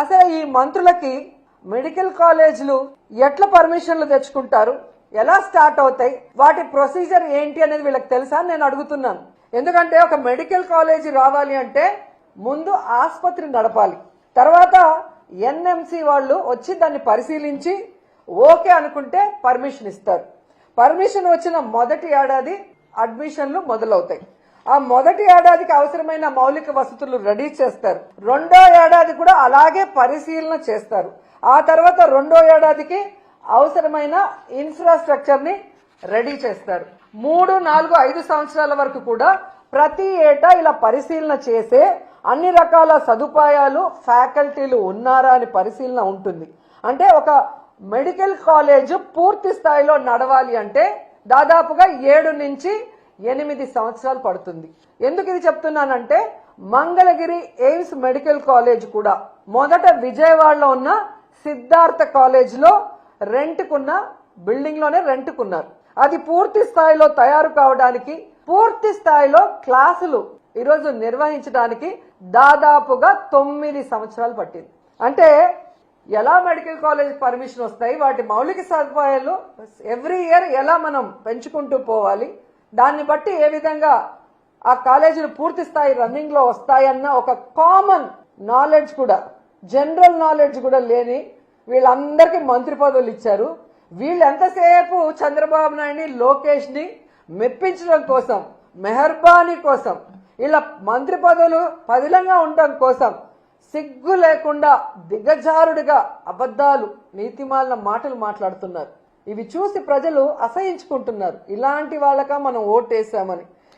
అసలు ఈ మంత్రులకి మెడికల్ కాలేజీలు ఎట్లా పర్మిషన్లు తెచ్చుకుంటారు, ఎలా స్టార్ట్ అవుతాయి, వాటి ప్రొసీజర్ ఏంటి అనేది వీళ్ళకి తెలుసా అని నేను అడుగుతున్నాను. ఎందుకంటే ఒక మెడికల్ కాలేజీ రావాలి అంటే ముందు ఆసుపత్రి నడపాలి, తర్వాత ఎన్ఎంసి వాళ్ళు వచ్చి దాన్ని పరిశీలించి ఓకే అనుకుంటే పర్మిషన్ ఇస్తారు. పర్మిషన్ వచ్చిన మొదటి ఏడాది అడ్మిషన్లు మొదలవుతాయి. ఆ మొదటి ఏడాదికి అవసరమైన మౌలిక వసతులు రెడీ చేస్తారు. రెండో ఏడాది కూడా అలాగే పరిశీలన చేస్తారు. ఆ తర్వాత రెండో ఏడాదికి అవసరమైన ఇన్ఫ్రాస్ట్రక్చర్ ని రెడీ చేస్తారు. 3, 4, 5 సంవత్సరాల వరకు కూడా ప్రతి ఏటా ఇలా పరిశీలన చేసే అన్ని రకాల సదుపాయాలు ఫ్యాకల్టీలు ఉన్నారా అని పరిశీలన ఉంటుంది. అంటే ఒక మెడికల్ కాలేజ్ పూర్తి స్థాయిలో నడవాలి అంటే దాదాపుగా 7 నుంచి 8 సంవత్సరాలు పడుతుంది. ఎందుకు ఇది చెప్తున్నానంటే మంగళగిరి ఎయిమ్స్ మెడికల్ కాలేజ్ కూడా మొదట విజయవాడలో ఉన్న సిద్ధార్థ కాలేజ్ లో రెంట్కున్న బిల్డింగ్ లోనే రెంట్కున్నారు. అది పూర్తి స్థాయిలో తయారు కావడానికి, పూర్తి స్థాయిలో క్లాసులు ఈరోజు నిర్వహించడానికి దాదాపుగా 9 సంవత్సరాలు పట్టింది. అంటే ఎలా మెడికల్ కాలేజ్ పర్మిషన్ వస్తాయి, వాటి మౌలిక సదుపాయాలు ఎవ్రీ ఇయర్ ఎలా మనం పెంచుకుంటూ పోవాలి, దాన్ని బట్టి ఏ విధంగా ఆ కాలేజీలు పూర్తి స్థాయి రన్నింగ్ లో వస్తాయన్న ఒక కామన్ నాలెడ్జ్ కూడా, జనరల్ నాలెడ్జ్ కూడా లేని వీళ్ళందరికీ మంత్రి పదవులు ఇచ్చారు. వీళ్ళు ఎంతసేపు చంద్రబాబు నాయుడిని, లోకేష్ ని మెప్పించడం కోసం, మెహర్బానీ కోసం, ఇలా మంత్రి పదవులు పదిలంగా ఉండడం కోసం సిగ్గు లేకుండా దిగజారుడిగా అబద్ధాలు, నీతిమాలిన మాటలు మాట్లాడుతున్నారు. ఇవి చూసి ప్రజలు అసహించుకుంటున్నారు. ఇలాంటి వాళ్ళక మనం ఓటేసామని.